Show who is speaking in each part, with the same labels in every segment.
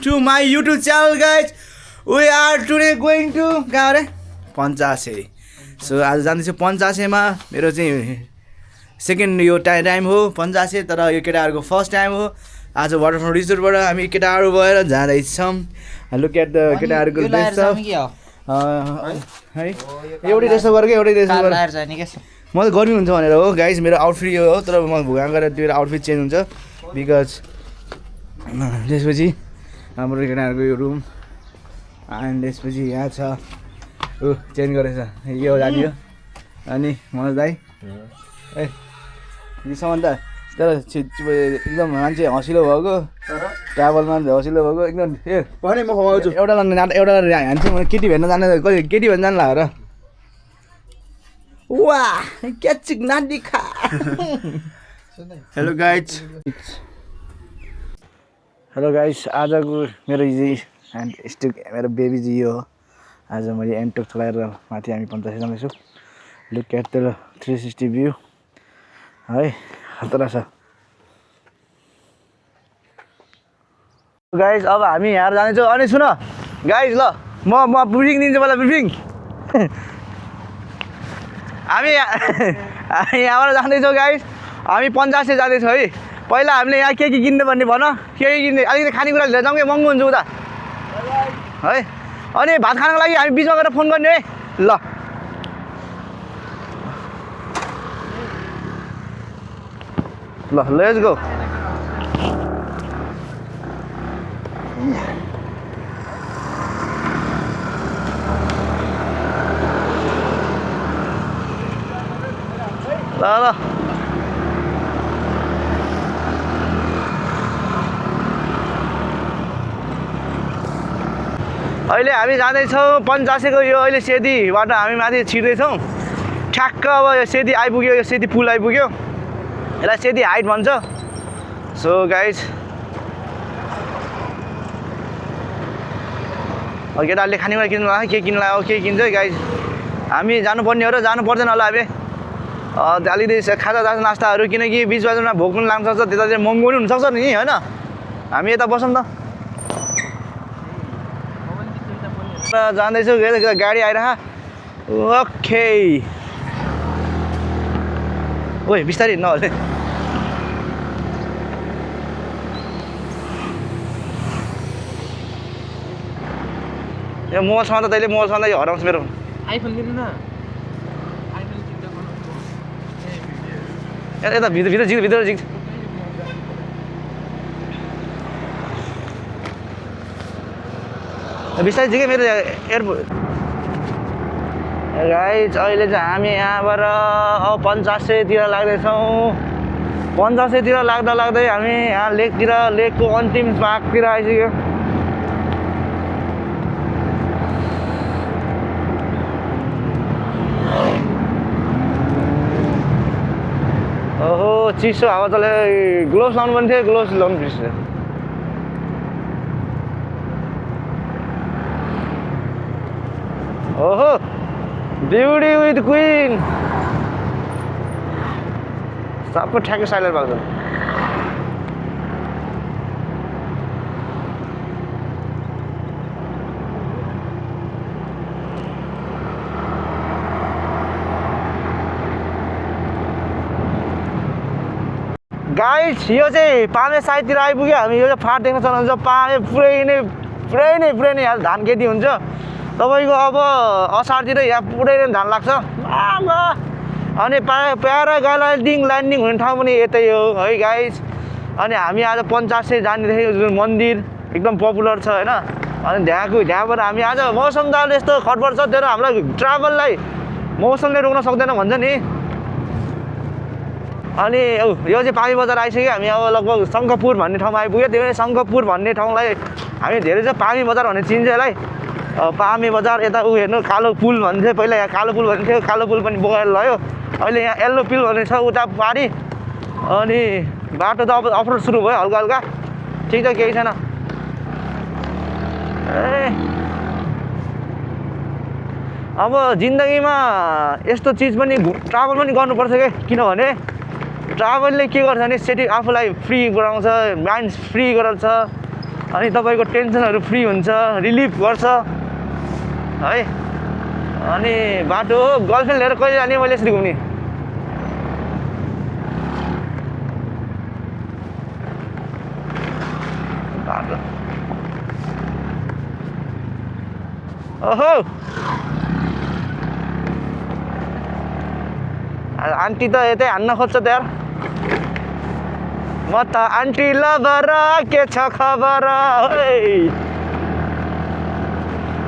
Speaker 1: To my YouTube channel, guys. We are today going to Panchase. So आज जाँदैछु पञ्चासेमा. मेरो चाहिँ सेकेन्ड यो टाइम हो पञ्चासे, तर यो केटाहरूको फर्स्ट टाइम हो. आज वाटरफ्रन्ट रिजोर्टबाट हामी केटाहरू भएर जाँदैछौँ. लुक एट द केटाहरूको ड्रेस है. एउटै ड्रेस गरेको एउटै ड्रेस गरेर म त गर्मी हुन्छ भनेर हो गाइज. मेरो आउटफिट यो हो, तर म भुगा गरेर त्यो आउटफिट चेन्ज हुन्छ बिकज त्यसपछि हाम्रो केटाहरूको यो रुम अनि त्यसपछि यहाँ छ चेन्ज गरेछ यो जाने हो. अनि मनोज दाइ ए सामान त तर एकदम मान्छे हँसिलो भएको ट्राभलमा हँसिलो भएको एकदम ए पनि म खुवाउँछु. एउटा हान्छु म. केटी भेट्न जाने केटी भेट्न जानु लाग्यो र. वाह क्याचिक नाडी खा. Hello guys. हेलो गाइस, आजको मेरो मेरो बेबी जी यो हो. आज मैले एन्टोक चलाएर माथि हामी पञ्चासे जाँदैछौँ. लुक एट द 360 भ्यू है, खतरा छ गाइस. अब हामी यहाँ जाँदैछौँ. अनि सुन गाइस, ल म ब्रिफिङ दिन्छु मलाई ब्रिफिङ. हामी यहाँबाट जाँदैछौँ गाइस. हामी पञ्चासे जाँदैछौँ है. पहिला हामीले यहाँ के किन्नु भन्ने भन. के किन्ने अलिकति खानेकुरा लिएर जाउँ कि महँगो हुन्छ उता है. अनि भात खानको लागि हामी बिचमा गएर फोन गर्ने है. ल लेट्स गो. ल अहिले हामी जाँदैछौँ पञ्चासेको यो अहिले सेदीबाट हामी माथि छिर्दैछौँ. ठ्याक्क अब यो सेदी आइपुग्यो. यो सेदी पुल आइपुग्यो. यसलाई सेदी हाइट भन्छ. सो गाइज केटाहरूले खानेकुरा किन्नु लाग्यो. के किन्नु लाग्यो के किन्छ है गाइज. हामी जानुपर्ने हो र जानु पर्दैन होला हामी. अलिकति खाजा नास्ताहरू, किनकि बिच बाटोमा भोक पनि लाग्न सक्छ. त्यता चाहिँ महँगो पनि हुनसक्छ नि होइन. हामी यता बसौँ त. जाँदैछु गाडी आइरह. ओके ओइ बिस्तारै नहोले. यो मोबाइलसँग त तैँले मोबाइलसँग यो हराउँछ मेरो. आइफोन किन्नु न. यता भित्र झिक्छ. बिस्तारै झिक्यो मेरो एयरपोर्ट. गाइज अहिले चाहिँ हामी यहाँबाट अब पञ्चासेतिर लाग्दैछौँ. पञ्चासेतिर लाग्दा लाग्दै हामी यहाँ लेकको अन्तिम भागतिर आइसक्यो. ओहो चिसो हावा चले. ग्लोभ्स लाउनु पनि थियो, ग्लोभ्स लाउनु बिर्सेँ. ओहो ब्युटी विथ क्विन. सबै ठ्याक्कै साइलेन्ट भएको छ. गाइस यो चाहिँ पामे साइडतिर आइपुग्यो हामी। यो चाहिँ फाट देख्न सक्नुहुन्छ। पामे पुरै नै यहाँ धान खेती हुन्छ तपाईँको। अब असारतिर यहाँ पुरै नै धान लाग्छ। अनि प्याराग्लाइडिङ ल्यान्डिङ हुने ठाउँ पनि यतै हो है गाइस। अनि हामी आज पञ्चासे जाँदैथ्यौँ जुन मन्दिर एकदम पपुलर छ होइन। अनि त्यहाँबाट हामी आज मौसम त अहिले यस्तो खटबड छ तर हामीलाई ट्राभललाई मौसमले रोक्न सक्दैन भन्छ नि। अनि यो चाहिँ पामी बजार आइसक्यो हामी। अब लगभग शङ्खपुर भन्ने ठाउँमा आइपुग्यो। त्यो पनि शङ्खपुर भन्ने ठाउँलाई हामी धेरै चाहिँ पामी बजार भन्ने चिन्छ यसलाई। पामी बजार यता हेर्नु कालो पुल भन्थ्यो पहिला। यहाँ कालो पुल भन्थ्यो। कालो पुल पनि बोकेर लयो। अहिले यहाँ येल्लो पुल भन्ने छ उता पारि। अनि बाटो त अब अफरोड सुरु भयो हल्का हल्का। ठिक छ केही छैन। अब जिन्दगीमा यस्तो चिज पनि ट्राभल पनि गर्नुपर्छ क्या। किनभने ट्राभलले के गर्छ भने सेटिङ आफूलाई फ्री गराउँछ, माइन्ड फ्री गराउँछ। अनि तपाईँको टेन्सनहरू फ्री हुन्छ, रिलिफ गर्छ है। अनि बाटो गर्लफ्रेन्ड लिएर कहिले जाने मैले यसरी घुम्ने। बाटो ओहो आन्टी त यतै हान्न खोज्छ त यार। म त आन्टी लभर के छ खबर।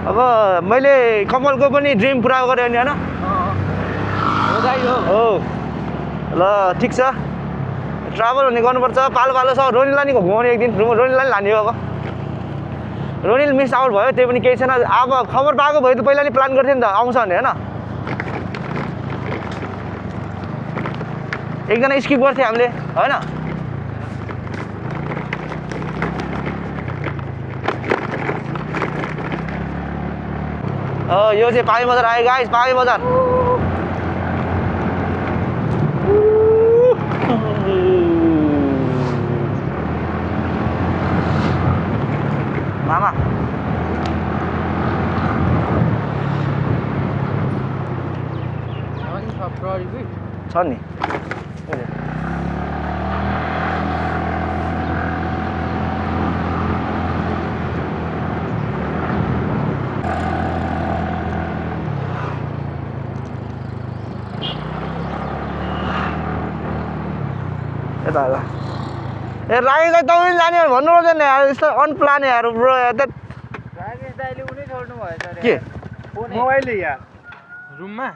Speaker 1: अब मैले कमलको पनि ड्रिम पुरा गरेँ नि होइन। हो ल ठिक छ। ट्राभल हुने गर्नुपर्छ। पालो छ रोनिलाई नि घुमाउने एक दिन। रोनिलाई नि लाने हो। अब रोनिल मिस आउट भयो त्यही पनि केही छैन। अब खबर पाएको भए त पहिला नि प्लान गर्थ्यो नि त आउँछ भने होइन। एकजना स्किप गर्थ्यो हामीले होइन। यो चाहिँ पामी बजार आयो गाइस। पामी बजार मामा छ नि। यता होला ए राकेश दाइ तपाईँ जाने भन्नु पर्दैन यार। यस्तो अनप्लान यार ब्रो।
Speaker 2: राकेश दाइले उनी छोड्नु भयो सर।
Speaker 1: के
Speaker 2: मोबाइल यार रुममा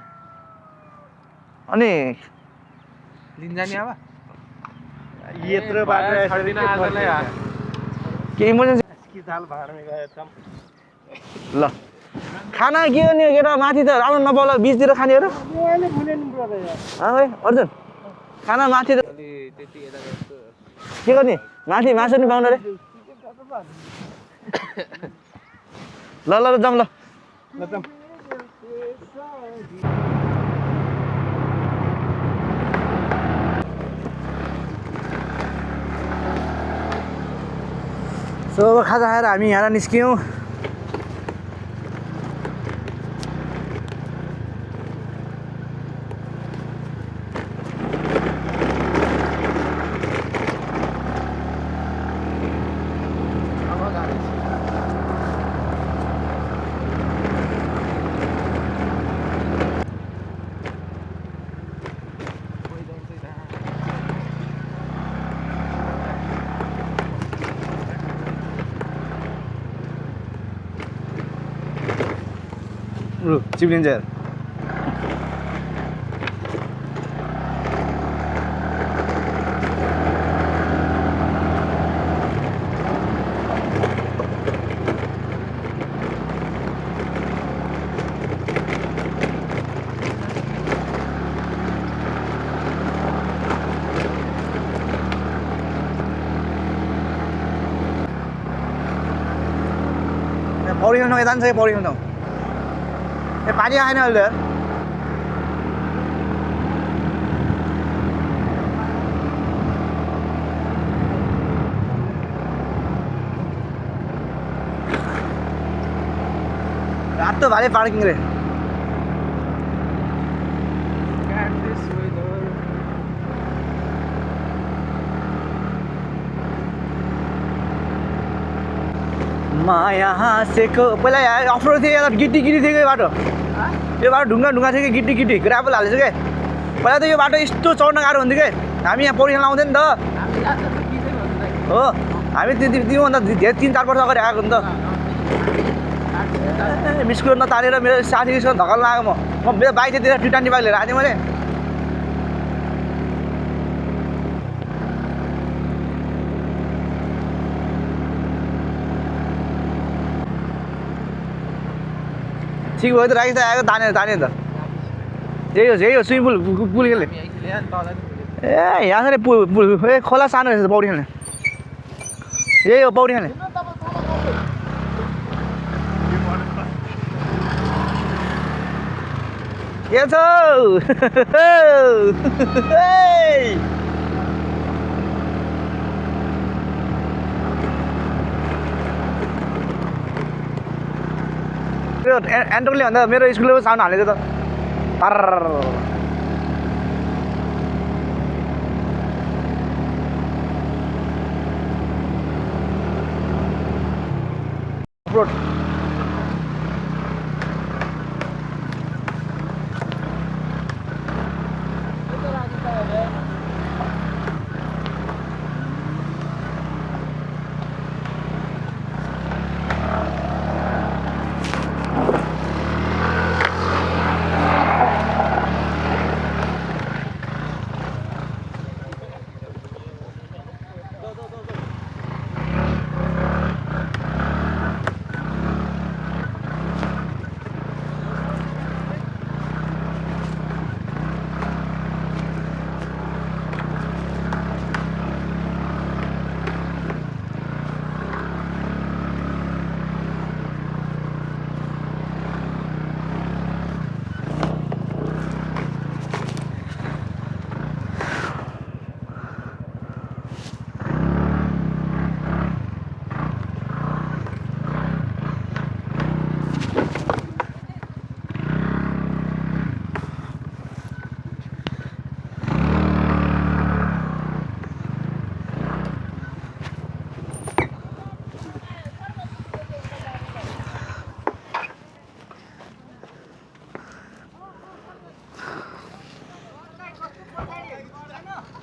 Speaker 1: अनि
Speaker 2: लिन जाने अब
Speaker 3: यत्रो बाटो
Speaker 2: छड्दिन आजलाई यार।
Speaker 1: के इमर्जेन्सी
Speaker 3: कि दाल भाडमा गयो त
Speaker 1: ल खाना के गर्ने हो केटा। माथि त राम्रो नपाउला बिचतिर खाने हो र।
Speaker 3: मोबाइलले भुले नि ब्रो यार।
Speaker 1: है अर्जुन खाना माथि त के गर्ने माथि मासु नि पाउनु रे। ल ल जाउँ ल। सो खाजा खाएर हामी यहाँ निस्क्यौँ। चिप्लिन्छ यार। पौडी खेल्नु यता जान्छ पौडी खेल्नु। ए पानी आएन अहिले रात तो भाले पार्किंग रे। माया हाँसेको पहिला अफरोड थियो यहाँ गिटी गिटी थियो कि यो बाटो ढुङ्गा ढुङ्गा थियो कि गिटी गिटी ग्राभल हालेछ क्या पहिला त यो बाटो यस्तो चढ्न गाह्रो हुन्थ्यो क्या हामी यहाँ पौडी खेल्न आउँथ्यो नि त हो हामी त्योभन्दा धेरै 3-4 वर्ष अगाडि आएको नि त स्कुल नतानेर मेरो साथीसँग धक्का लाग्यो म मेरो बाइक चाहिँ त्यता T20 बाइक लिएर आएको थिएँ मैले ठिक भयो त राखिस आएको तानेर त यही हो स्विमिङ पुल खेल्ने ए यहाँ छ नि पुल ए खोला सानो रहेछ पौडी खेल्ने यही हो पौडी खेल्ने के छ एन्टोकले भन्दा मेरो स्कुलको साउन्ड हालेको त रोड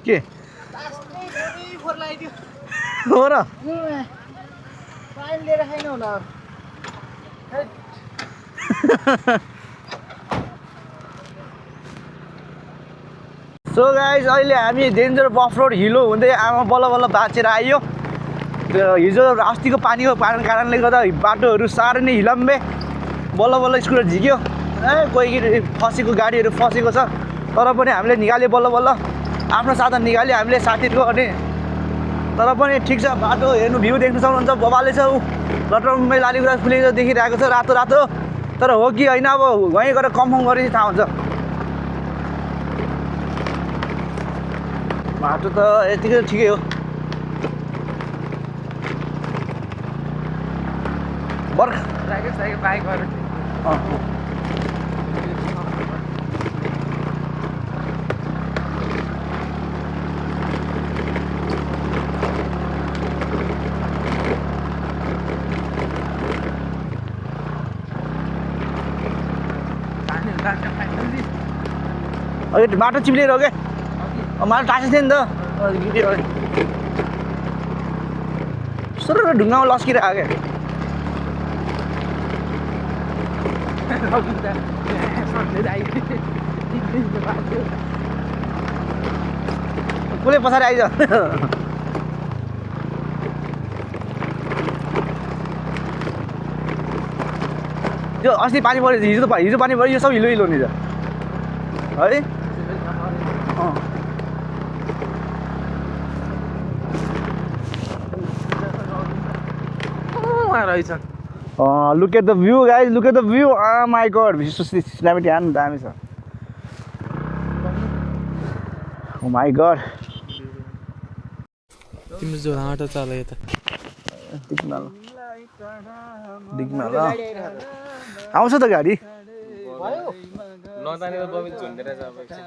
Speaker 1: के हो र
Speaker 3: लिएर खाइन होला
Speaker 1: सो गाइज अहिले हामी डेन्जर अफ रोड हिलो हुँदै आमा बल्ल बल्ल बाँचेर आइयो हिजो अस्तिको पानीको कारणले गर्दा बाटोहरू साह्रै नै हिलम्बे बल्ल बल्ल स्कुटर झिक्यो कोही फसेको गाडीहरू फसेको छ तर पनि हामीले निकाल्यो बल्ल बल्ल आफ्नो साधन निकाल्यो हामीले साथीहरूको अनि तर पनि ठिक छ बाटो हेर्नु भ्यू देख्नु सक्नुहुन्छ बबाले छ ऊ लटरम्मै लालीगुराँस फुलेको देखिरहेको छ रातो रातो तर हो कि होइन अब वहीँ गएर कन्फर्म गरेपछि थाहा हुन्छ बाटो त यतिकै ठिकै हो बर्खा
Speaker 2: बाइकहरू
Speaker 1: अघि बाटो चिप्लेर हो क्या मलाई टाँसेको थियो नि त सर ढुङ्गामा लस्किरहेको क्या कसले पछाडि आइज त्यो अस्ति पानी पऱ्यो हिजो पानी पऱ्यो यो सब हिलो हिलो नि त है
Speaker 2: रहेछ
Speaker 1: look at the view guys look at the view my god स्न्यापिटी हान दामी छ ओ माई गड
Speaker 2: तिम्रो जोराबाट चल यता
Speaker 1: डिग्न ल आउँछ त गाडी
Speaker 2: नजानेर बबिल झुन्डेर छ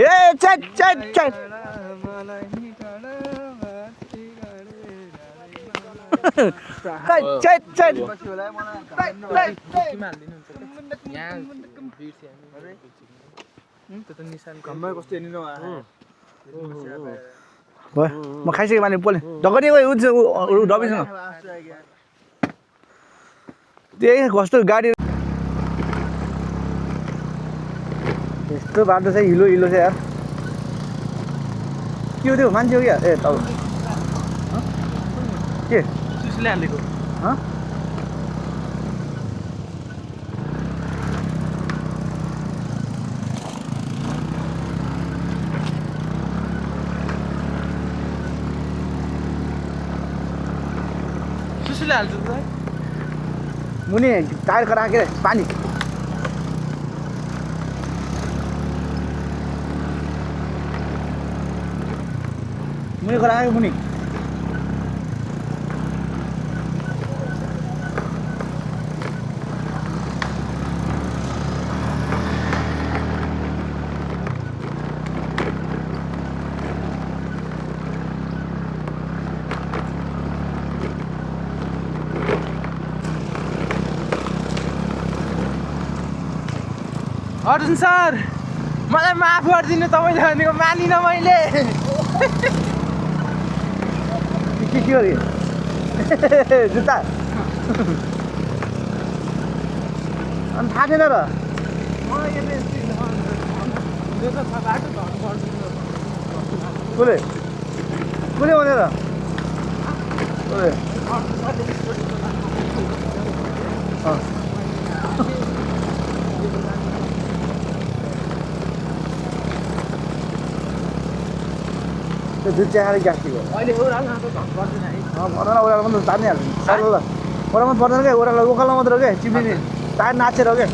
Speaker 1: ए चट म खाइसकेँ माने बोले ढकनी डबीसँग त्यही कस्तो गाडी यस्तो बाटो चाहिँ हिलो हिलो छ यार के हो त्यो मान्छे हो क्या ए तब के
Speaker 3: सुसले हालेको सुसले हाल्छ त
Speaker 1: मुनि टायरको राखेर पानी मुनिको राखेको मुनि
Speaker 3: अर्जुन सर मलाई माफ गरिदिनु तपाईँले भनेको मानिनँ मैले
Speaker 1: के हो अरे जुत्ता अनि थाहा छैन र कसले भनेर त्यो दुध चिया खाएर ग्यास्ट्रिक हो
Speaker 3: अहिले ओह्रालो त झन् गर्दैन है
Speaker 1: ओह्रालो मात्रै तानिहाल्छ ल ओह्रालो पर्दैन क्या ओह्रालो उकालो मात्र हो क्या चिप्लिने टायर नाचेर हो क्या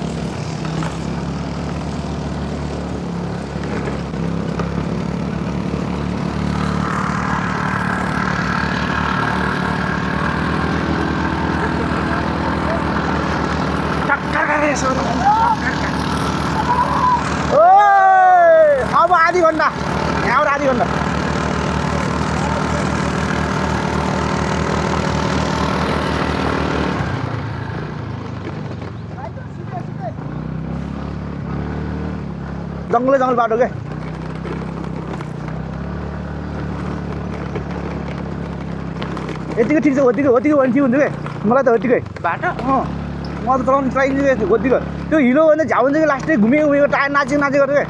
Speaker 1: अब आधी घन्टा यहाँबाट आधी घन्टा जङ्गल बाटो क्या यतिको ठिक छ होतिको भने ठिक हुन्थ्यो क्या मलाई त होतिकै
Speaker 3: बाटो
Speaker 1: म त चलाउनु ट्राई गरेको होतिको त्यो हिलो भने झ्याउ हुन्छ कि लास्टै घुमेको टायर नाचेको क्या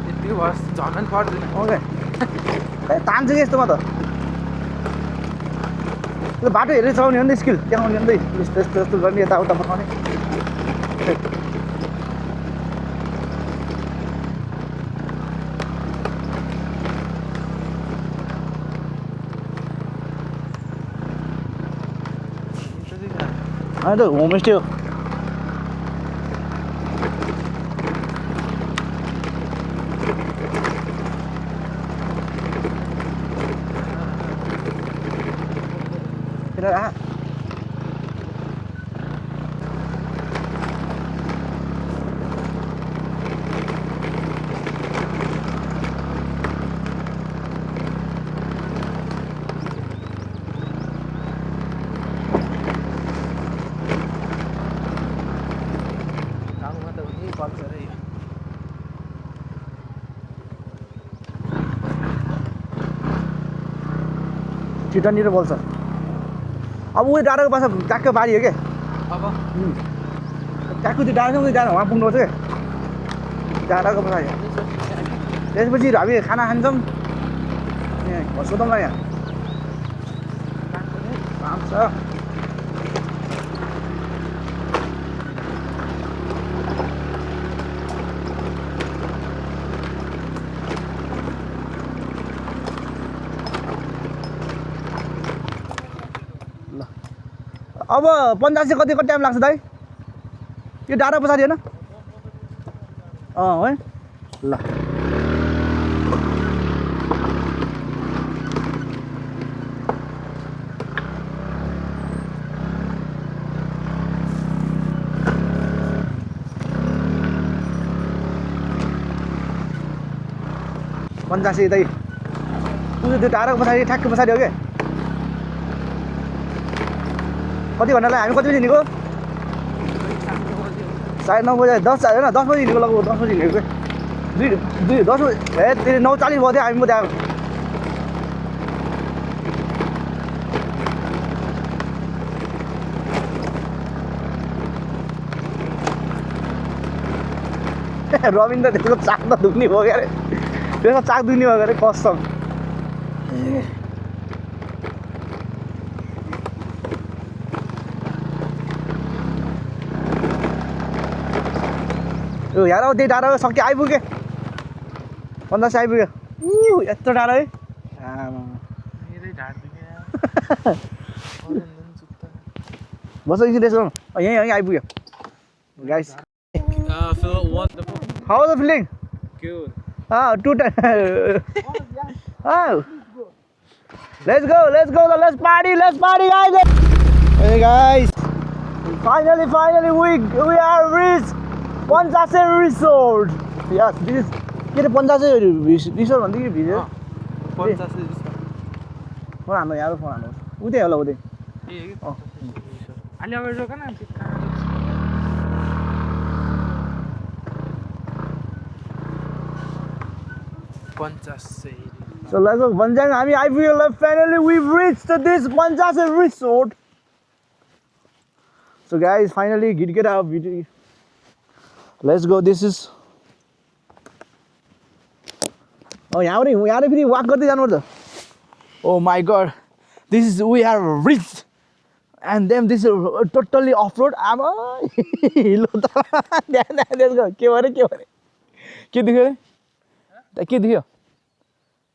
Speaker 3: यति भयो झन् पर्दैन
Speaker 1: हो क्या तान्छु कि यस्तोमा त त्यो बाटो हेरेर चलाउने हो नि त स्किल देखाउने हो नि त यस्तो यस्तो यस्तो गर्ने यताउता पठाउने होइन त होमस्टे हो छिटनिर बोल्छ अब उयो डाँडाको पास ट्याक्क बारी हो क्या
Speaker 3: अब
Speaker 1: ट्याक्क त्यो डाँडासँग उयो डाँडा वहाँ पुग्नुपर्छ क्या डाँडाको पास त्यसपछि हामी खाना खान्छौँ सोधौँला यहाँ काम छ अब पन्जाब चाहिँ कति टाइम लाग्छ दाइ यो डाँडा पछाडि होइन है ल 85 यतै त्यो टाढाको पछाडि ठ्याक्क पछाडि हो क्या कति घन्टालाई हामी कति बजी हिँडेको 9:30 बजे 10 होइन 10 बजी हिँडेको लगभग 10 बजी हिँडेको क्या 10 बजी 9:40 भयो थियो हामी त्यहाँ रविन त त्यसको चाक त दुख्ने भयो क्या अरे त्यसको चाक दुख्ने भयो अरे कसम यो यार त्यही टाढो सक्यो आइपुग्यो 50 आइपुग्यो यत्रो टाढो है
Speaker 2: मेरै ढाड दुख्यो
Speaker 1: बस एकछिन रेस्ट गरौँ यहीँ आइपुग्यो guys
Speaker 2: feel wonderful.
Speaker 1: How was the feeling?
Speaker 2: Good.
Speaker 1: Two times. Oh. Let's go, let's party, guys. Hey guys, finally we are reached Panchase Resort. Yes, this is के रे Panchase Resort भन्दै के भिडियो
Speaker 2: Panchase
Speaker 1: फोन हान्नु यार phone हान्नु उतै होला उतै
Speaker 2: अलि अगाडि रोक न Panchase.
Speaker 1: So let's go Panchase हामी आइपुग्यो ल finally we've reached this Panchase Resort. So guys finally get our video. Let's go this is Oh यहाँ फेरि वाक गर्दै जानुपर्छ Oh my god this is we are reached and then this is totally off-road आमा हिलो त let's go के भयो के देख्यो रे के देख्यो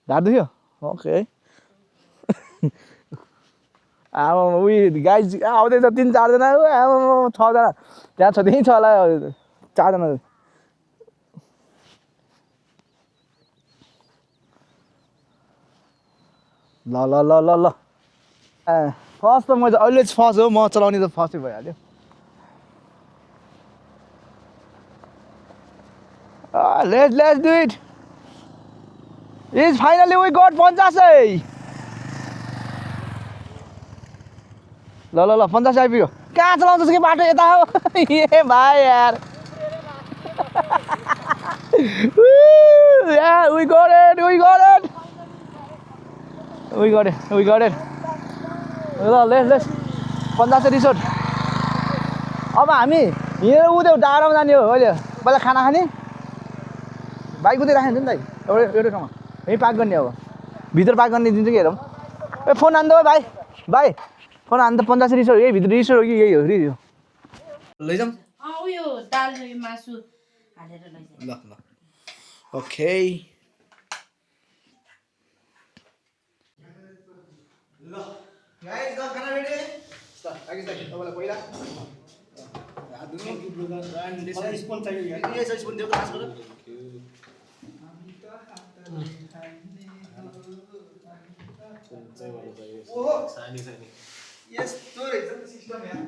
Speaker 1: ढाड देख्यो ओके आमा उही गाइज आउँदैछ 3-4 जना आमा 6 जना त्यहाँ छ त्यही छ होला 4 जना ल फर्स्ट त म चाहिँ अहिले फर्स्ट हो म चलाउने त फर्स्टै भइहाल्यो let's do it Is finally we got Panchase ल Panchase आइपुग्यो कहाँ चलाउँछस् के बाटो यता हो ए भाइ यार Yeah, we got it ल let's Panchase Resort अब हामी हिँडेर उतै डाँडामा जाने हो अहिले पहिला खाना खाने बाइक उतै राख्नु नि त एउटै ठाउँमा यहीँ पार्क गर्ने अब भित्र पार्क गर्ने दिन्छ कि हेरौँ ए फोन हान्दा भाइ फोन हान्दा Panchase Resort यही भित्र रिसोर्ट हो कि यही हो लैजाउँ
Speaker 4: उयो दाल मासु हालेर लैजाउँ
Speaker 1: ल ओके ल गाइस खाना रेडी तपाईँलाई पहिला हात धुनु स्पुन चाहियो यहाँ स्पुन दिएको खास गरेर ओहो सानी यस्तो रहेछ नि सिस्टम यहाँ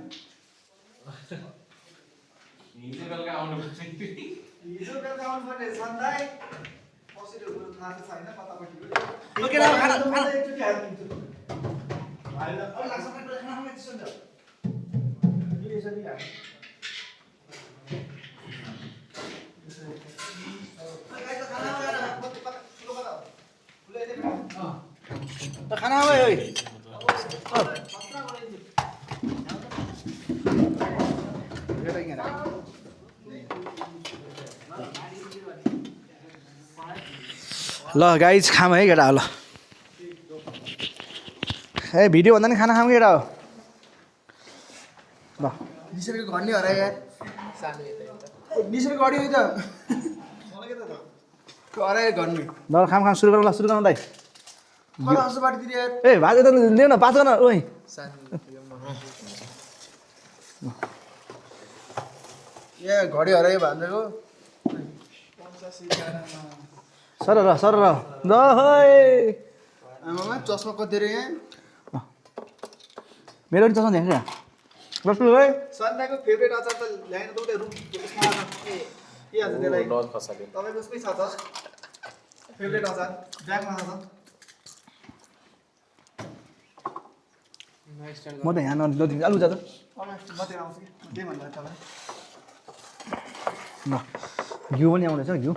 Speaker 1: हिजो बेलुका आउनुपर्ने सन्दाई कसरी हुनु थाहा छैन कतापट्टि ओके खाना एकचोटि हाल्दिन्छु भाइले अलि लाग्छ खाना खाना त्यसो हुन्छ के यसरी हाल खाना आयो ओइ ल गाइज खाम है केटा ल ए भिडियो भन्दा नि खाना खाम केटा हो ल निसर्ग घन्ने हो र यार निसर्ग गड्यो त अरे घन्ने ल खाम सुरु गरौँ दाइ ए भात त लिeu न पाँच गर्न ओइ
Speaker 3: ए घडी हरायो भनेको
Speaker 1: सर ल ल
Speaker 3: आमामा चस्मा कति रे यहाँ
Speaker 1: मेरो पनि चस्मा देख्छ बस्नु है
Speaker 3: सन्दाको फेभरेट अचार त ल्याएन त उतै रुम के हाल्छ त्यसलाई तपाईँको उसमै छ त फेभरेट अचार ब्यागमा छ
Speaker 1: म त यहाँ नदिन्छु आलु जा त
Speaker 3: मात्रै आउँछ कि के भन्दा तपाईँ
Speaker 1: ल घिउ पनि आउँदैछ घिउ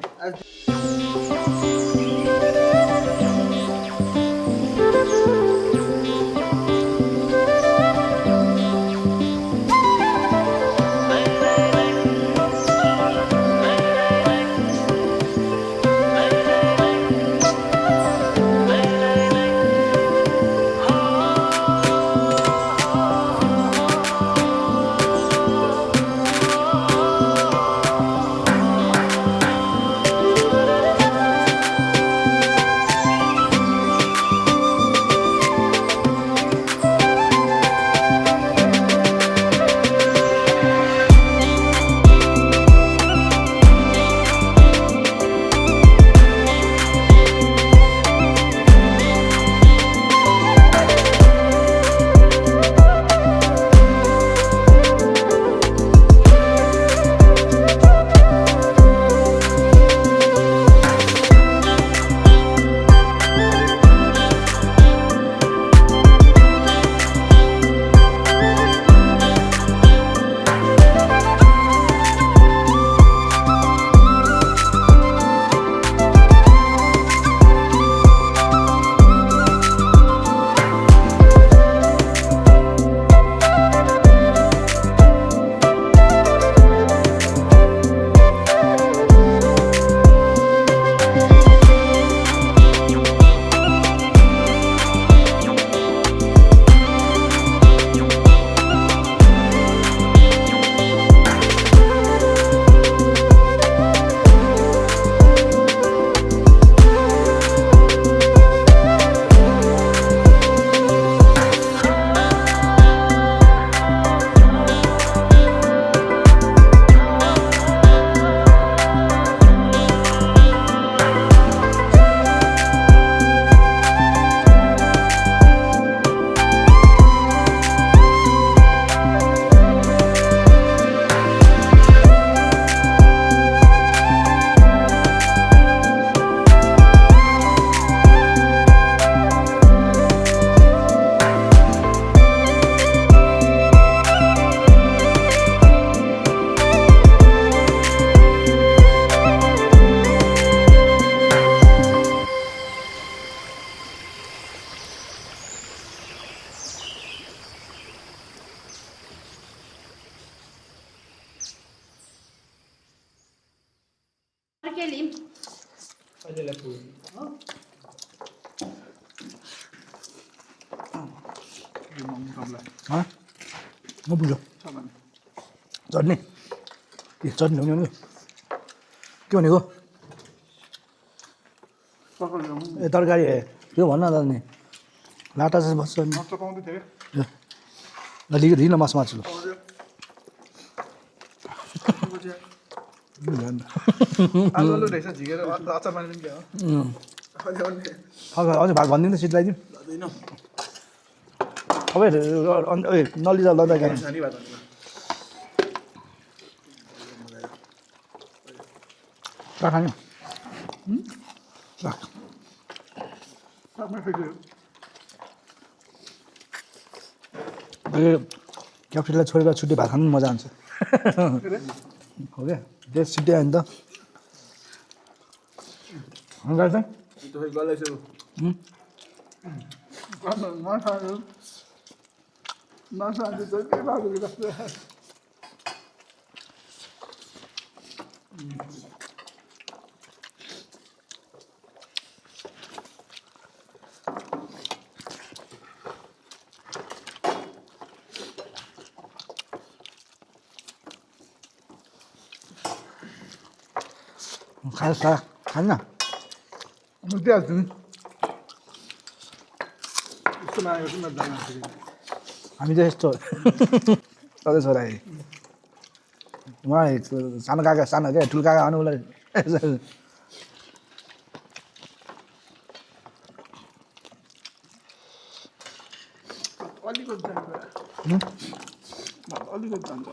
Speaker 4: के लिम
Speaker 1: म बुझ्यो चट्नी ए चट्नी ल्याउने भने के भनेको ए तरकारी त्यो भन्न त नि लाटा चाहिँ बस्छ नि अलिक रिन मासु मार्छु ल
Speaker 3: आलु रहेछ झिकेर अचार पानी पनि क्या हो
Speaker 1: अझै भाग भनिदिनु सिट लगाइदिउँ तपाईँ नलिजा लदा गाडी खाने क्याप्टेनलाई छोडेर छुट्टी भात खानु मजा आउँछ हो क्या त्यो छिट्टै आयो नि त खान्न
Speaker 3: मुद्दिहाल्छु नि यस्तो मागेको चाहिँ मजा आउँछ
Speaker 1: हामी चाहिँ यस्तो सधैँ छोरा उहाँ सानो काका सानो क्या ठुलो काका आउनु उसलाई
Speaker 3: अलिकति जान्छ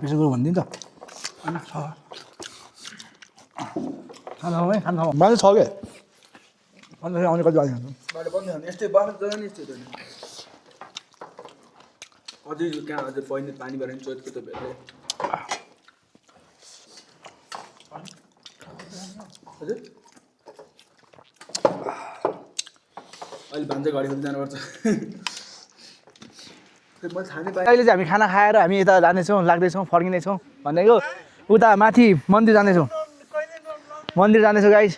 Speaker 1: यसो कुरो भनिदिन्छ मान्छे छ क्या अन्त आउने कति बाटो बाटो बन्द यस्तै बाटो जग्गा नि यस्तै अझै कहाँ अझै पानी भएर नि चोटको त भेट्दै हजुर अहिले भान्जा घडी खोज्नु जानुपर्छ मैले थाहा नै पाएँ अहिले चाहिँ हामी खाना खाएर हामी यता जानेछौँ लाग्दैछौँ फर्किनेछौँ भनेको उता माथि मन्दिर जानेछौँ गाइस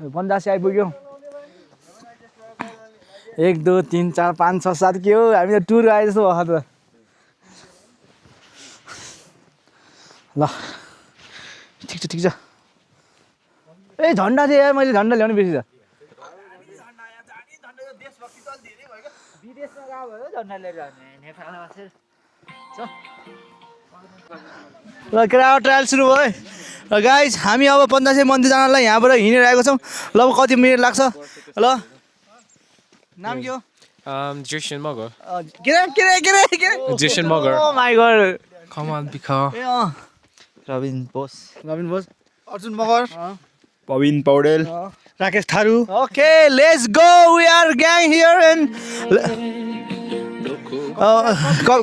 Speaker 1: 50 आइपुग्यो 1 2 3 4 5 6 7 के हो हामी त टुर आए जस्तो भयो त ल ठिक छ ए झन्डा चाहिँ यार मैले झन्डा ल्याउनु बिर्सिँछ विदेशमा गएको भयो झन्डा लिएर नेपालमा बसेर ल क्राउड ट्रायल सुरु भयो र गाइज हामी अब 50 मन्दिर जानलाई यहाँबाट हिँडेर आएको छौँ ल अब कति मिनट लाग्छ ल नाम के हो
Speaker 2: Jason Mugger.
Speaker 1: के
Speaker 2: Jason Mugger.
Speaker 1: Oh my god
Speaker 2: Come on, Bika.
Speaker 1: ए
Speaker 3: Rabin Bose
Speaker 1: Arjun Magar
Speaker 2: Pawin Paudel.
Speaker 3: Rakesh Tharu
Speaker 1: okay let's go we are gang here and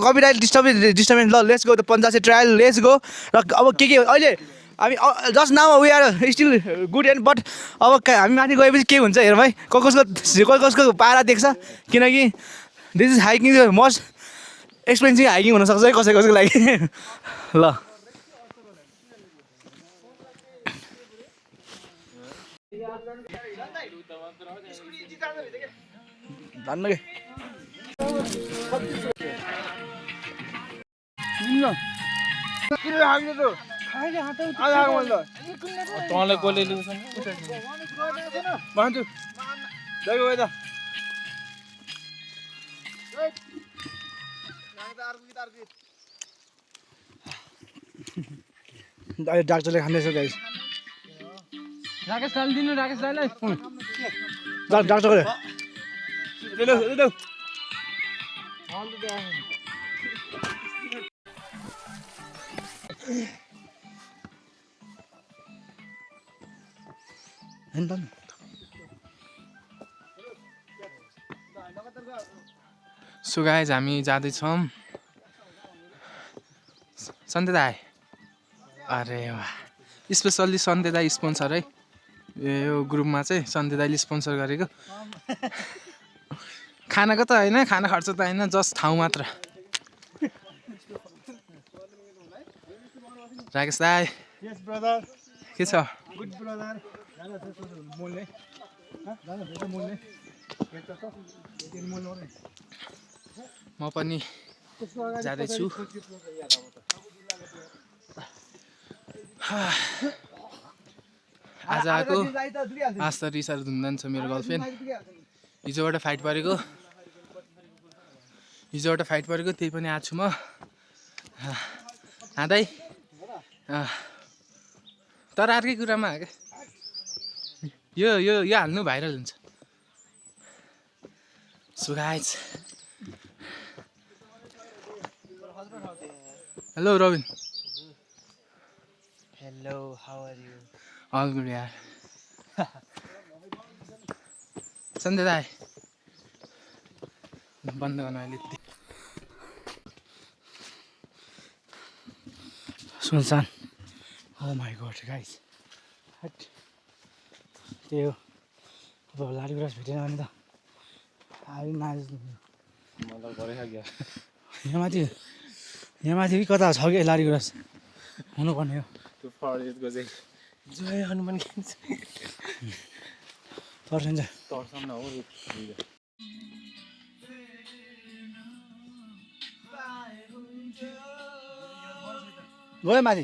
Speaker 1: copyright disturbance ल let's go the 50 trial let's go र अब के अहिले हामी just now we are still good and but अब हामी माथि गएपछि के हुन्छ हेरौँ है कसको पारा देख्छ किनकि this is hiking most expensive hiking हुनसक्छ है कसैको लागि ल धन्न के
Speaker 2: तँलाई कसले लिउँछ
Speaker 1: भन्छु जय गयो त अहिले डाक्टरले खाँदैछ गाइस
Speaker 3: राकेश दाइले दिनु राकेश दाइलाई
Speaker 1: डाक्टर गरे
Speaker 2: So guys, हामी जाँदैछौँ सन्ते दाइ अरे वाह स्पेसल्ली सन्ते दाइ स्पोन्सर है यो ग्रुपमा चाहिँ सन्ते दाइले स्पोन्सर गरेको खानाको त होइन खाना खर्च त होइन जस्ट ठाउँ मात्र राकेश दाइ के छ म पनि जाँदैछु आज आएको आज त रिसार धुन्दान छ मेरो गर्लफ्रेन्ड हिजोबाट फाइट परेको त्यही पनि आज छु म दाइ तर अर्कै कुरामा यो यो यो हाल्नु भाइरल हुन्छ so guys hello Robin
Speaker 3: hello how are you
Speaker 2: all good यार सन्ध्या दाइ बन्द गर्नु अहिले
Speaker 1: सुनसान ओ माई गॉड गाइस त्यही हो अब लाली गुराँस भेटेन भने त अहिले नाच यहाँ माथि कता छ कि लाली गुराँस हुनुपर्ने हो
Speaker 2: त्यो फरेस्टको चाहिँ जय हनुमान
Speaker 1: तर्सिन्छ
Speaker 2: तर्सम्म हो
Speaker 1: गयो माथि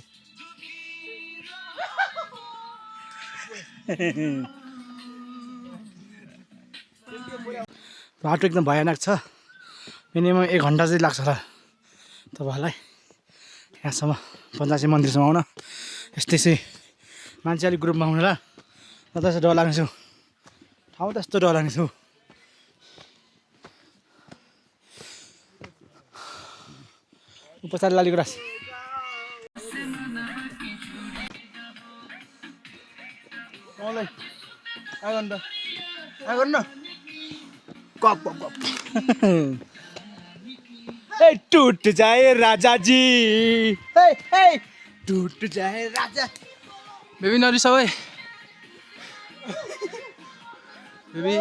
Speaker 1: बाटो एकदम भयानक छ मिनिमम 1 घन्टा चाहिँ लाग्छ होला तपाईँहरूलाई यहाँसम्म 50 मन्दिरसम्म आउन यस्तै चाहिँ मान्छे अलिक ग्रुपमा आउनु होला म त डर लाग्ने छु ठाउँ त यस्तो डर लाग्ने छु उपचार लाली गुराँस
Speaker 3: आगन त आगन न
Speaker 1: कप कप कप ए टूट जाए राजा जी हे हे टूट जाए राजा
Speaker 2: बेबी नरिसाऊ है बेबी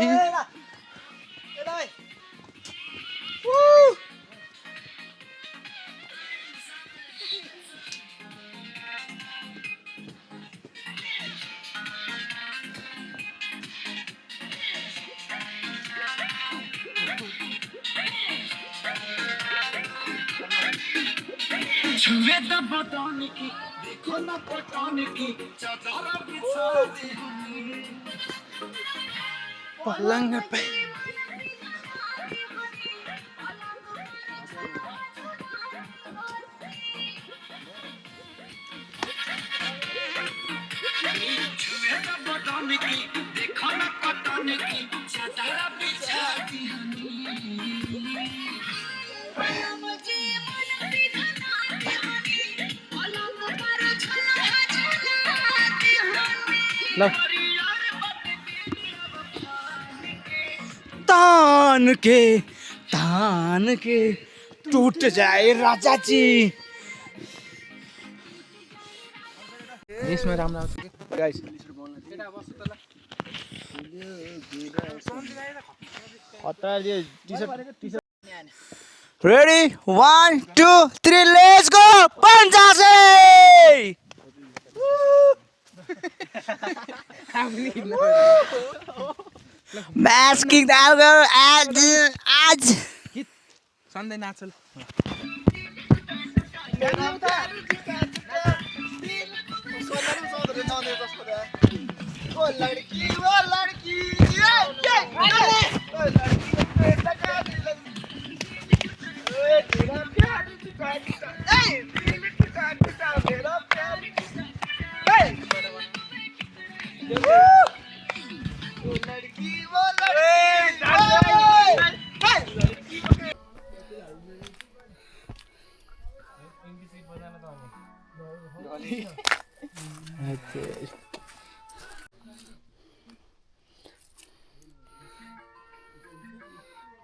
Speaker 2: पलंग पे ल
Speaker 1: तान के टूट जाए राजा जी
Speaker 2: यसमा राम्रो आउँछ कि
Speaker 1: guys ready 1 2 3 let's go Panchase Masking the algorithm आज
Speaker 2: सन्दै नाचल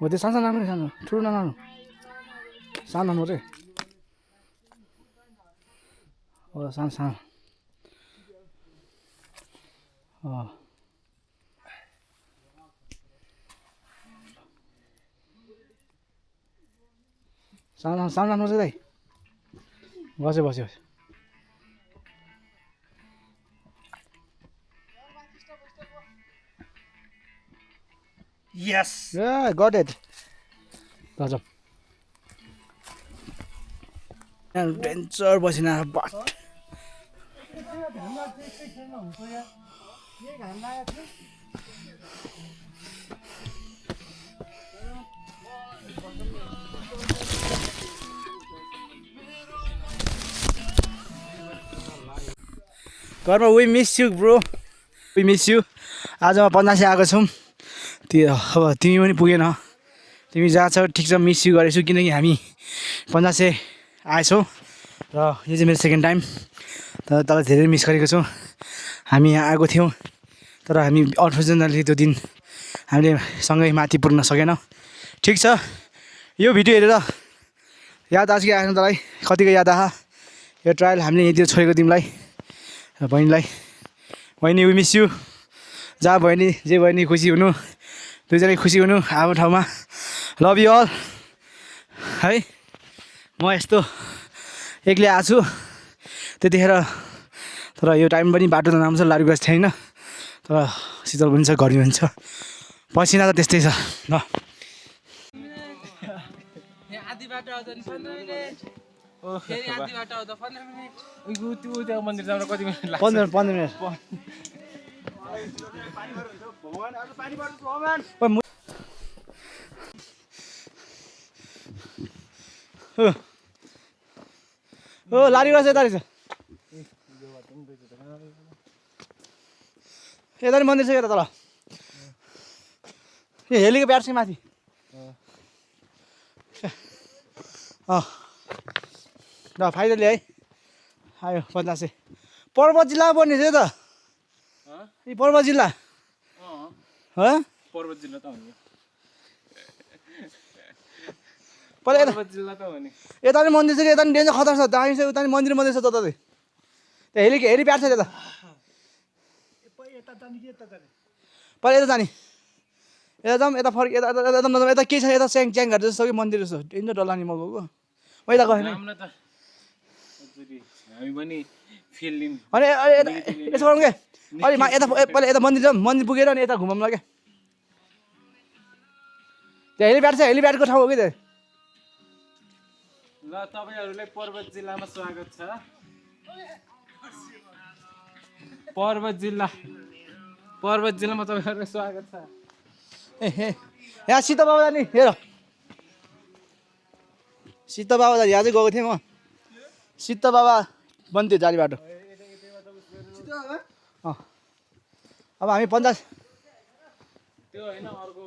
Speaker 1: म त्यो सानो सानो सानो ठुलो नलानु सानो म चाहिँ सानो सानो सानो सानो सानो चाहिँ दाइ बस्यो बस्यो Yes. Yeah, got it. Gotcha. And adventure was in our butt. Karma, we miss you, bro. We miss you. आज म 50 आएको छौँ त्यो अब तिमी पनि पुगेन तिमी जहाँ छ ठिक छ मिस यु गरेछु किनकि हामी 50 आएछौँ र यो चाहिँ मेरो सेकेन्ड टाइम तर तँलाई धेरै मिस गरेको छौँ हामी यहाँ आएको थियौँ तर हामी अनफर्चुनेटली त्यो दिन हामीले सँगै माथि पुग्न सकेनौँ ठिक छ यो भिडियो हेरेर याद आछ कि आएन तँलाई कतिको याद आयो यो ट्रायल हामीले यहीँतिर छोडेको तिमीलाई बहिनीलाई बहिनी वी मिस यु जहाँ भयो नि जे भयो नि खुसी हुनु दुईजना खुसी हुनु आफ्नो ठाउँमा लभ यु अल है म यस्तो एक्लै आएको छु त्यतिखेर तर यो टाइम पनि बाटो त राम्रो छ लारुगाछ छैन तर शीतल पनि छ गर्मी पनि छ पसिना त त्यस्तै छ ल
Speaker 2: आधी बाटो आउँदा नि 15 मिनेट फेरि आधी बाटो आउँदा 15 मिनेट
Speaker 3: त्यो मन्दिर जान कति मिनेट लाग्छ
Speaker 1: 15 मिनट ओ लारिरहेछ यता रहेछ यता नि मन्दिर छ यता तल ए हेलीको ब्याट छ माथि ल फाइनली है आयो 50 पर्वत जिल्ला पर्ने छ त यी पर्वत जिल्ला
Speaker 2: पर्वत जिल्ला त हो नि
Speaker 1: पहिला
Speaker 2: पर्वत जिल्ला त हो नि
Speaker 1: यता पनि मन्दिर छ कि यता पनि डेन्जर खतरा छ दामी छ उता पनि मन्दिर छ तता चाहिँ त्यहाँ हेलिप्याड छ त्यता पहिला यता जाने यता जाऊँ यता फर्क यता यता नजाऊँ यता के छ यता च्याङहरू जस्तो कि मन्दिर जस्तो डेन्जर डर लाग्ने म गएको म यता गएन
Speaker 2: हामी पनि फिल्म
Speaker 1: अनि यता यसो गरौँ क्या अलि यता पहिला यता मन्दिर जाऊँ मन्दिर पुगेर अनि यता घुमाउँ ल क्या त्यहाँ हेलिप्याड छ हेलिप्याडको ठाउँ हो कि त्यहाँ
Speaker 2: ल तपाईहरुलाई पर्वत जिल्लामा स्वागत छ पर्वत जिल्लामा तपाईहरुलाई स्वागत छ
Speaker 1: यहाँ सीता बाबा जाने हेर सीता बाबा जाने यहाँ चाहिँ गएको थिएँ म सीता बाबा मन्दिर जाने बाटो अब हामी 50
Speaker 2: त्यो हैन अर्को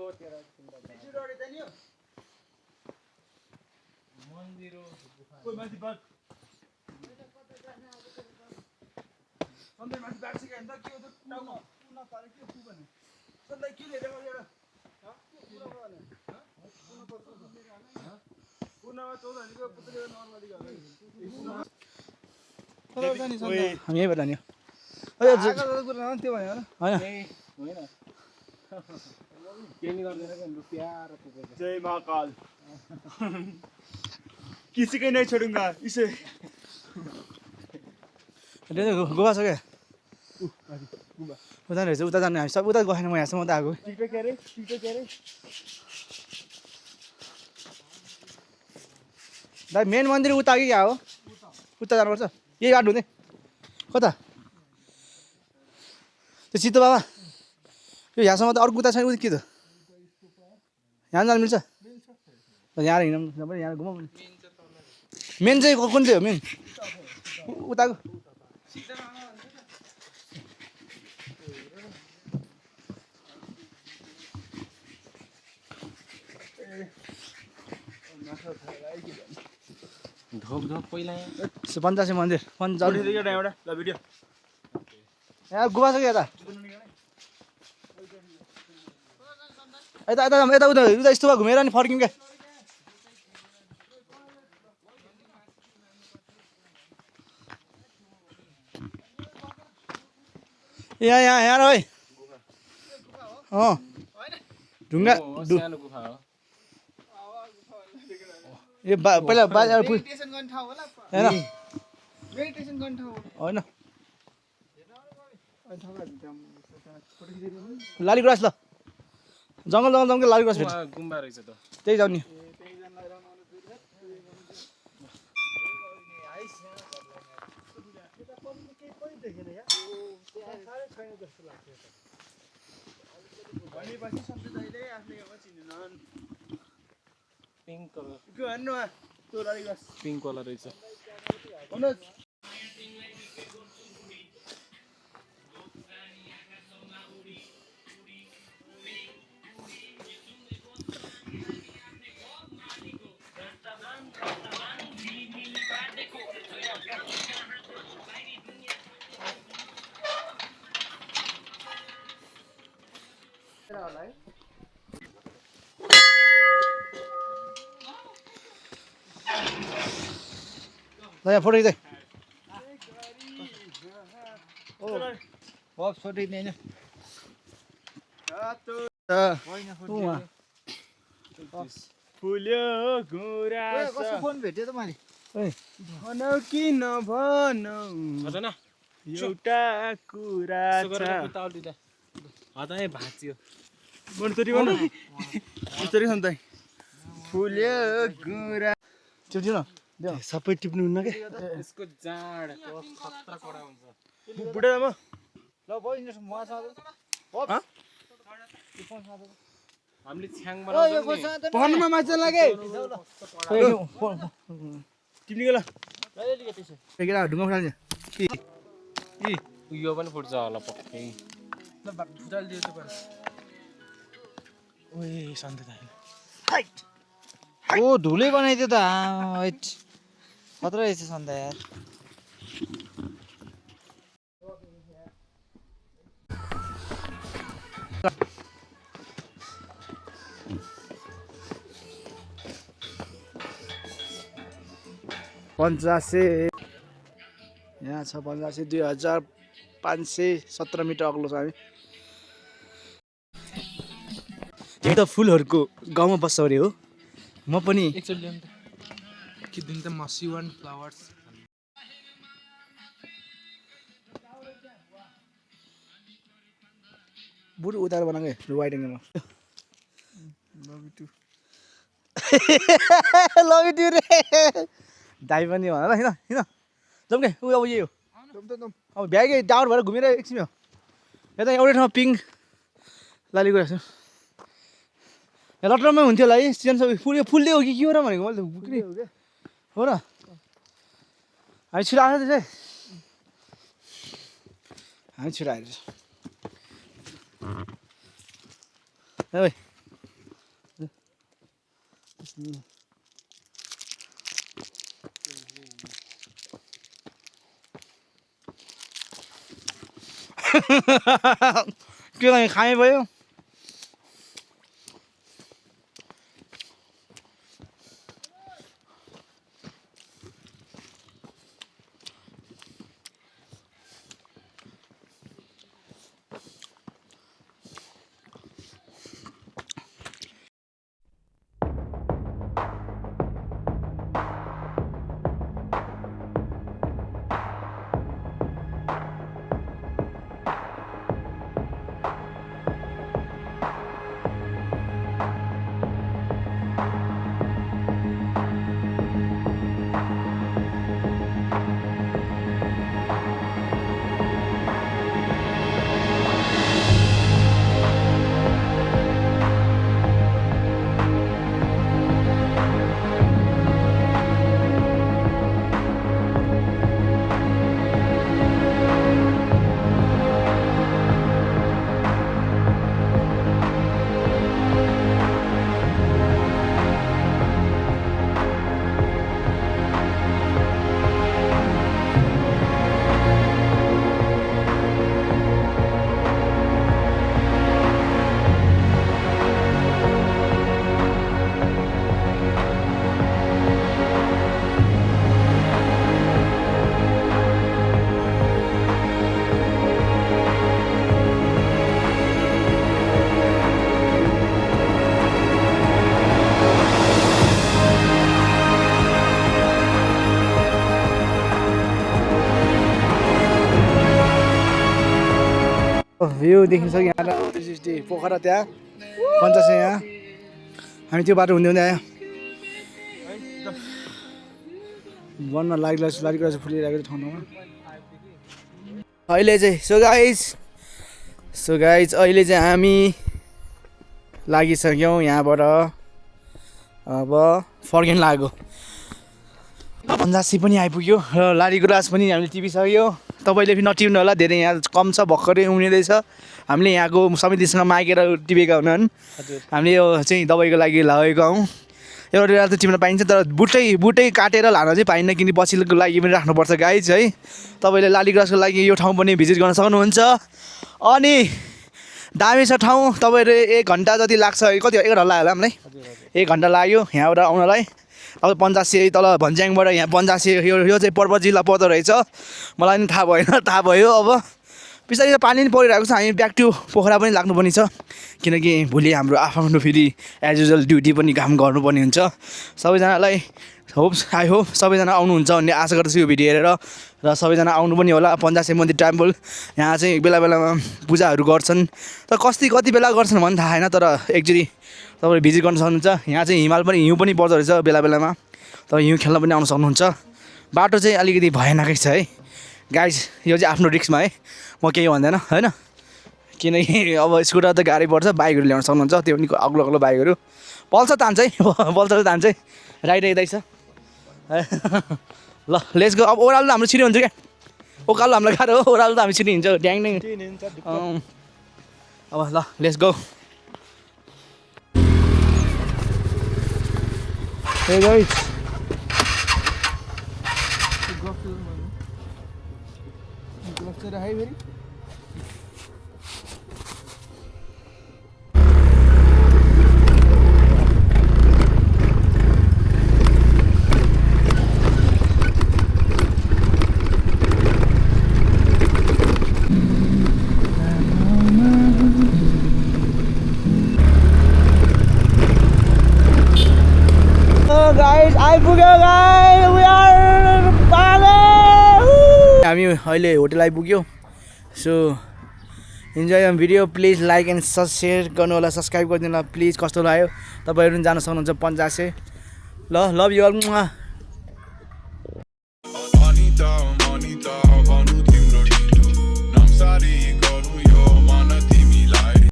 Speaker 1: हामी यहीँबाट जाने
Speaker 3: जय महाकाल किसी को नहीं छोड़ूंगा इसे
Speaker 1: गोवा छ क्या उता रहेछ उता जाने हामी सब उता गएन म यहाँसम्म त आएको दाइ मेन मन्दिर उता कि क्या हो उता जानुपर्छ यही बाटो हुँदै कता त्यो सीता बाबा यो यहाँसम्म त अर्को उता छैन के त यहाँ जानु मिल्छ यहाँ हिँड्नु यहाँ घुमाउँ मेन चाहिँ कुन चाहिँ हो मेन उताको
Speaker 2: ढोक पहिला
Speaker 1: पञ्चासी मन्दिर यहाँ गुवा छ कि यता यता यता यता उता उता यस्तो भए घुमेर अनि फर्क्यौँ क्या यहाँ यहाँ यहाँ है ढुङ्गा
Speaker 2: सानो गुफा हो
Speaker 1: यो पहिला होइन लाली गुराँस ल जङ्गल जङ्गल जङ्गल लाली गुराँस भेट्छ
Speaker 2: गुम्बा रहेछ त
Speaker 1: त्यही जाऊ नि
Speaker 2: पिङ्क कलर रहेछ
Speaker 1: ल यहाँ फोटो खिच्दै
Speaker 3: फुल्यो गुराँस फोन भेट्यो त मैले भनौ कि नभनौ एउटा कुरा छ
Speaker 2: भाँच्यो
Speaker 3: फुल्यो गुरा
Speaker 1: टिप्नु न
Speaker 3: सबै टिप्नु हुन्न के
Speaker 2: यसको जाँड खतरा कडा हुन्छ
Speaker 3: बुढा म
Speaker 1: ल बहिनी
Speaker 2: हामीले छ्याङ बनाउँछौँ नि
Speaker 3: फोनमा माछा लागे टिप्ने ल
Speaker 1: केटा ढुङ्गा उठाल्ने
Speaker 2: यो पनि फुट्छ होला पक्कै
Speaker 5: ओ धुलै बनाइदियो त खतरा रहेछ सन्ध्या यार
Speaker 1: 85 यहाँ छ 85 2517 मिटर अग्लो छ हामी यो त फुलहरूको गाउँमा बस्छ अरे हो म पनि
Speaker 2: एकचोटि ल्याउनु त कि दिन त मसी वान फ्लावर्स
Speaker 1: बुढो उतार बनाएको वाइड एङ्गलमा लभ यु टु रे दाइ पनि भन ल हिँड हिँड जाउँ के ऊ अब यही हो अब भ्यागे टावर भएर घुमेर एकछिन हो यता एउटै ठाउँमा पिङ लाली गएको छु यहाँ लटरमै हुन्थ्यो होला है सिजन सबै फुल्दै हो कि के हो र भनेको मैले त हो र हामी छिटो आएको त्यसै हामी छिटो आएर ओइ के गर्ने खाए भयो भ्यू देखिन सक्यो यहाँ 360 पोखरा त्यहाँ 50 यहाँ हामी त्यो बाटो हुँदै हुँदै आयो वनमा लागिरहेको छ फुलिरहेको छ ठाउँमा अहिले चाहिँ सो गाइज अहिले चाहिँ हामी लागिसक्यौँ यहाँबाट अब फर्किन लाग्यो 85 पनि आइपुग्यो र लाली गुराँस पनि हामीले टिपिसक्यो तपाईँले फेरि नटिप्नु होला धेरै यहाँ कम छ भर्खरै उम्रिँदैछ हामीले यहाँको समितिसँग मागेर टिपेका हुन् हामीले यो चाहिँ दबाईको लागि लगेको हौँ एउटा बेला त टिप्न पाइन्छ तर बुटै काटेर लान चाहिँ पाइन्न किनकि पछिल्लोको लागि पनि राख्नुपर्छ गाइज है तपाईँले लाली गुराँसको लागि यो ठाउँ पनि भिजिट गर्न सक्नुहुन्छ अनि दामी छ ठाउँ तपाईँले 1 घन्टा जति लाग्छ कति 1 घन्टा लाग्यो होला हामीलाई 1 घन्टा लाग्यो यहाँबाट आउनलाई अब 85 तल भन्ज्याङबाट यहाँ 85 यो चाहिँ पर्वत जिल्ला पर्दो रहेछ मलाई पनि थाहा भएन थाहा भयो अब बिस्तारै पानी पनि परिरहेको छ हामी ब्याक टु पोखरा पनि लाग्नुपर्ने छ किनकि भोलि हाम्रो आफ्नो फेरि एज युजल ड्युटी पनि काम गर्नुपर्ने हुन्छ सबैजनालाई आई होप सबैजना आउनुहुन्छ भन्ने आशा गर्दछु यो भिडियो हेरेर र सबैजना आउनु पनि होला 85 मन्दिर टेम्पल यहाँ चाहिँ बेला बेलामा पूजाहरू गर्छन् तर कति बेला गर्छन् भन्ने थाहा छैन तर एकचोटि तपाईँले भिजिट गर्न सक्नुहुन्छ यहाँ चाहिँ हिउँ पनि पर्दो रहेछ बेला बेलामा तपाईँ हिउँ खेल्न पनि आउन सक्नुहुन्छ बाटो चाहिँ अलिकति भयानकै छ है गाइज यो चाहिँ आफ्नो रिस्कमा है म केही भन्दैन होइन किनकि अब स्कुटर त गाडी पर्छ बाइकहरू ल्याउन सक्नुहुन्छ त्यो पनि अग्लो बाइकहरू पल्सर तान्छ है पल्सर तान्छ है राइड यतै छ ल लेट्स गो अब ओह्रालो त हाम्रो छिटो हुन्छ क्या उकालो हामीलाई गाह्रो हो ओह्रालो त हामी छिटो हिँड्छ ड्याङ अब ल लेट्स गो Hey guys. अहिले होटल आइपुग्यो सो इन्जोय यम video please like and share गर्नु होला सब्सक्राइब गरिदिनु होला प्लिज कस्तो लाग्यो तपाईँहरू पनि जान सक्नुहुन्छ पञ्चासे ल लभ यु अल